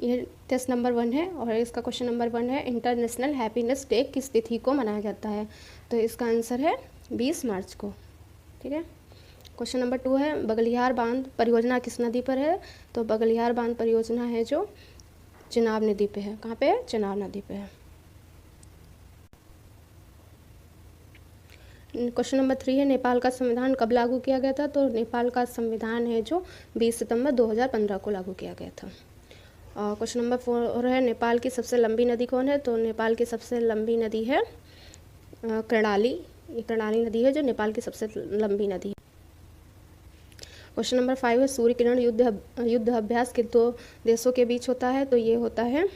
ये test number 1 है और इसका क्वेश्चन नंबर 1 है इंटरनेशनल हैप्पीनेस डे किस तिथि को मनाया जाता है। तो इसका आंसर है 20 मार्च को। ठीक है। क्वेश्चन नंबर 2 है बगलियार बांध परियोजना किस नदी पर है। तो बगलियार बांध परियोजना है जो चेनाब नदी पे है। कहाँ पे है? चेनाब नदी पे है। क्वेश्चन नंबर 3 है नेपाल का संविधान कब लागू किया गया था। तो नेपाल का संविधान है जो 20 सितंबर 2015 को लागू किया गया था। क्वेश्चन नंबर 4 है नेपाल की सबसे लंबी नदी कौन है। तो नेपाल की सबसे लंबी नदी है कर्णाली। ये कर्णाली नदी है जो नेपाल की सबसे लंबी नदी है। क्वेश्चन नंबर 5 है सूर्य किरण युद्ध अभ्यास किन दो देशों के बीच होता है। तो ये होता है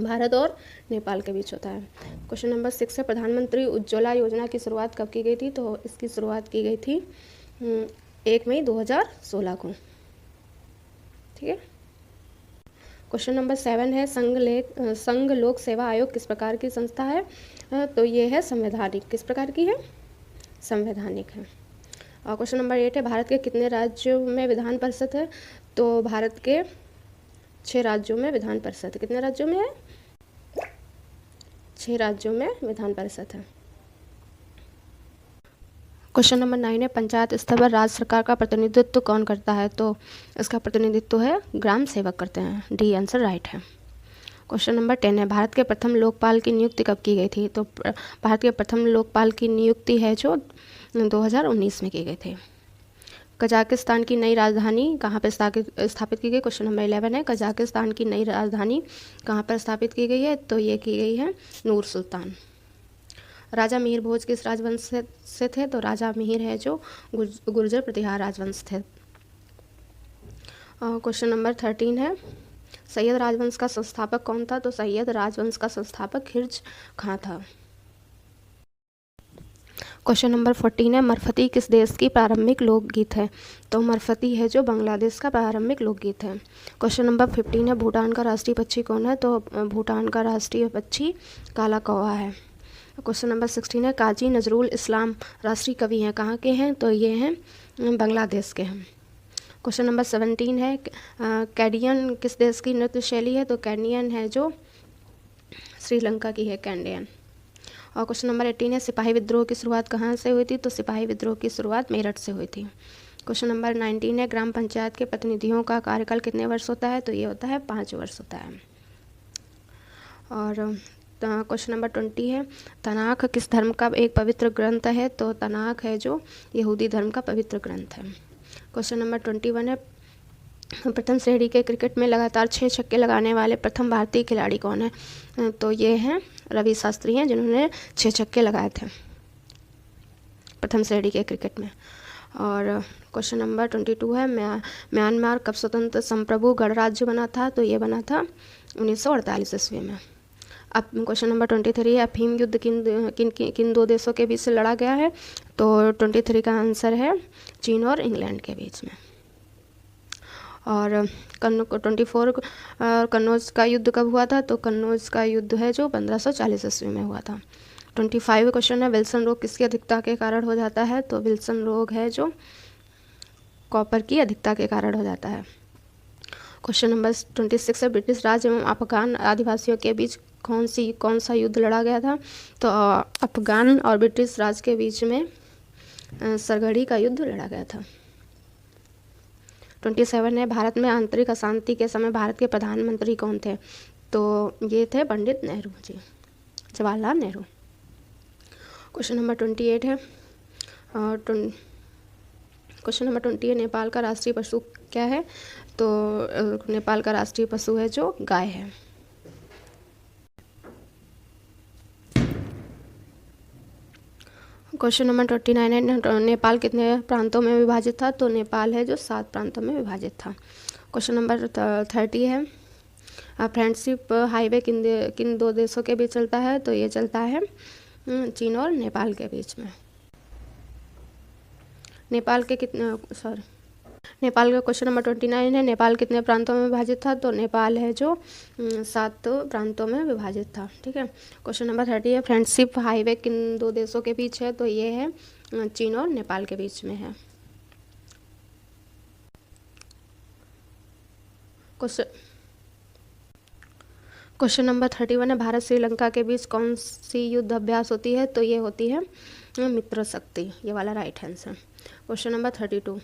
भारत और नेपाल के बीच होता है। क्वेश्चन नंबर 6 है प्रधानमंत्री उज्ज्वला योजना की शुरुआत कब की गई थी। तो इसकी शुरुआत की गई थी 1 मई 2016 को। ठीक है। क्वेश्चन नंबर 7 है संघ लोक सेवा आयोग किस प्रकार की संस्था है। तो ये है संवैधानिक। किस प्रकार की है? संवैधानिक है। और क्वेश्चन नंबर 8 है भारत के कितने राज्यों में विधान परिषद है। तो भारत के 6 राज्यों में विधान परिषद। कितने राज्यों में है? 6 राज्यों में विधान परिषद है। क्वेश्चन नंबर 9 है पंचायत स्तर पर राज्य सरकार का प्रतिनिधित्व कौन करता है। तो इसका प्रतिनिधित्व है ग्राम सेवक करते हैं। डी आंसर राइट है। क्वेश्चन नंबर 10 है भारत के प्रथम लोकपाल की नियुक्ति कब की गई थी। तो भारत के प्रथम लोकपाल की नियुक्ति है जो 2019 में की गई थी। कजाकिस्तान की नई राजधानी कहाँ पर स्थापित की गई। क्वेश्चन नंबर 11 है कजाकिस्तान की नई राजधानी कहाँ पर स्थापित की गई है। तो ये की गई है नूर सुल्तान। राजा मिहिर भोज किस राजवंश से थे। तो राजा मिहिर है जो गुर्जर प्रतिहार राजवंश थे। क्वेश्चन नंबर 13 है सैयद राजवंश का संस्थापक कौन था। तो सैयद राजवंश का संस्थापक हिर्ज खां था। क्वेश्चन नंबर 14 है मरफती किस देश की प्रारंभिक लोकगीत है। तो मरफती है जो बांग्लादेश का प्रारंभिक लोकगीत है। क्वेश्चन नंबर 15 है भूटान का राष्ट्रीय पक्षी कौन है। तो भूटान का राष्ट्रीय पक्षी काला कौवा है। क्वेश्चन नंबर 16 है काजी नजरुल इस्लाम राष्ट्रीय कवि हैं कहाँ के हैं। तो ये हैं बांग्लादेश के हैं। क्वेश्चन नंबर 17 है कैडियन किस देश की नृत्य शैली है। तो कैडियन है जो श्रीलंका की है कैंडियन। और क्वेश्चन नंबर 18 है सिपाही विद्रोह की शुरुआत कहाँ से हुई थी। तो सिपाही विद्रोह की शुरुआत मेरठ से हुई थी। क्वेश्चन नंबर 19 है ग्राम पंचायत के प्रतिनिधियों का कार्यकाल कितने वर्ष होता है। तो ये होता है 5 वर्ष होता है। और क्वेश्चन नंबर 20 है तनाख किस धर्म का एक पवित्र ग्रंथ है। तो तनाख है जो यहूदी धर्म का पवित्र ग्रंथ है। क्वेश्चन नंबर 21 है प्रथम श्रेणी के क्रिकेट में लगातार 6 छक्के लगाने वाले प्रथम भारतीय खिलाड़ी कौन है। तो ये हैं रवि शास्त्री हैं जिन्होंने 6 छक्के लगाए थे प्रथम श्रेणी के क्रिकेट में। और क्वेश्चन नंबर 22 है म्यांमार कब स्वतंत्र संप्रभु गणराज्य बना था। तो ये बना था 1948 ईस्वी में। अब क्वेश्चन नंबर 23 है अफीम युद्ध किन 2 देशों के बीच से लड़ा गया है। तो 23 का आंसर है चीन और इंग्लैंड के बीच में। और 24 कन्नौज का युद्ध कब हुआ था। तो कन्नौज का युद्ध है जो 1540 ईस्वी में हुआ था। 25 क्वेश्चन है विल्सन रोग किसकी अधिकता के कारण हो जाता है। तो विल्सन रोग है जो कॉपर की अधिकता के कारण हो जाता है। क्वेश्चन नंबर 26 है ब्रिटिश राज एवं अफगान आदिवासियों के बीच कौन सा युद्ध लड़ा गया था। तो अफगान और ब्रिटिश राज के बीच में सरगढ़ी का युद्ध लड़ा गया था। 27 है भारत में आंतरिक अशांति के समय भारत के प्रधानमंत्री कौन थे। तो ये थे पंडित नेहरू जी, जवाहरलाल नेहरू। क्वेश्चन नंबर 28 है क्वेश्चन नंबर 20 है नेपाल का राष्ट्रीय पशु क्या है। तो नेपाल का राष्ट्रीय पशु है जो गाय है। क्वेश्चन नंबर 29 है नेपाल कितने प्रांतों में विभाजित था। तो नेपाल है जो 7 प्रांतों में विभाजित था। क्वेश्चन नंबर 30 है फ्रेंडशिप हाईवे किन 2 देशों के बीच चलता है। तो ये चलता है चीन और नेपाल के बीच में। नेपाल का क्वेश्चन नंबर 29 है नेपाल कितने प्रांतों में विभाजित था। तो नेपाल है जो 7 प्रांतों में विभाजित था। ठीक है। क्वेश्चन नंबर 30 है फ्रेंडशिप हाईवे किन 2 देशों के बीच है। तो ये है चीन और नेपाल के बीच में है। क्वेश्चन नंबर 31 है, भारत श्रीलंका के बीच कौन सी युद्ध अभ्यास होती है? तो ये होती है मित्र शक्ति, ये वाला right answer. Question number 32,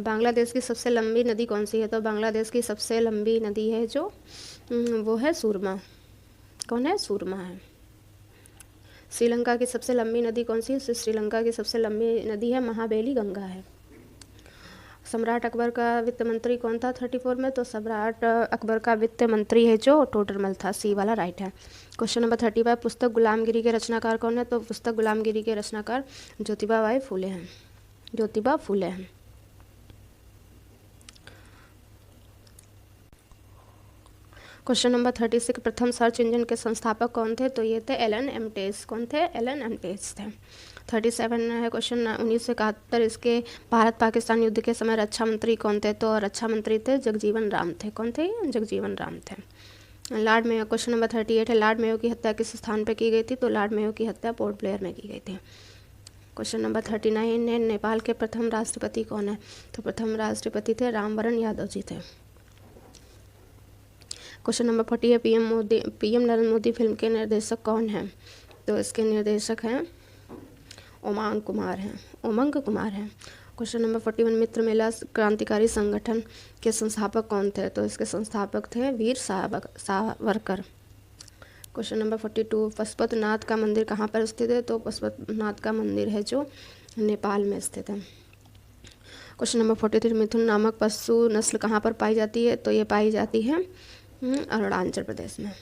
Bangladesh की सबसे लंबी नदी कौन सी है? तो बांग्लादेश की सबसे लंबी नदी है जो वो है सुरमा। कौन है? सुरमा है। श्रीलंका की सबसे लंबी नदी कौन सी है? श्रीलंका की सबसे लंबी नदी है महाबेली गंगा है। सम्राट अकबर का वित्त मंत्री कौन था 34 में? तो सम्राट अकबर का वित्त मंत्री है जो टोडरमल था, सी वाला राइट है। क्वेश्चन नंबर 35, पुस्तक गुलामगिरी के रचनाकार कौन है? तो पुस्तक गुलामगिरी के रचनाकार ज्योतिबा बाई फुले हैं, ज्योतिबा फुले हैं। क्वेश्चन नंबर 36, प्रथम सर्च इंजन के संस्थापक कौन थे? तो ये थे एलन एमटेस। कौन थे? एलन एमटेस थे। 37 है क्वेश्चन, 1971 इसके भारत पाकिस्तान युद्ध के समय रक्षा मंत्री कौन थे? तो रक्षा मंत्री थे जगजीवन राम थे। कौन थे? जगजीवन राम थे। लॉर्ड मेयो, क्वेश्चन नंबर 38 है, लॉर्ड मेयो की हत्या किस स्थान पर की गई थी? तो लॉर्ड मेयो की हत्या पोर्ट ब्लेयर में की गई थी। क्वेश्चन नंबर 39 है, नेपाल के प्रथम राष्ट्रपति कौन है? तो प्रथम राष्ट्रपति थे रामवरण यादव जी थे। क्वेश्चन नंबर 40 है, पीएम नरेंद्र मोदी फिल्म के निर्देशक कौन हैं? तो इसके निर्देशक हैं उमंग कुमार हैं, उमंग कुमार हैं। क्वेश्चन नंबर 41, मित्र मेला क्रांतिकारी संगठन के संस्थापक कौन थे? तो इसके संस्थापक थे वीर सावरकर। क्वेश्चन नंबर 42, पशुपतिनाथ का मंदिर कहाँ पर स्थित है? तो पशुपतिनाथ का मंदिर है जो नेपाल में स्थित है। क्वेश्चन नंबर 43, मिथुन नामक पशु नस्ल कहाँ पर पाई जाती है? तो ये पाई जाती है अरुणाचल प्रदेश में।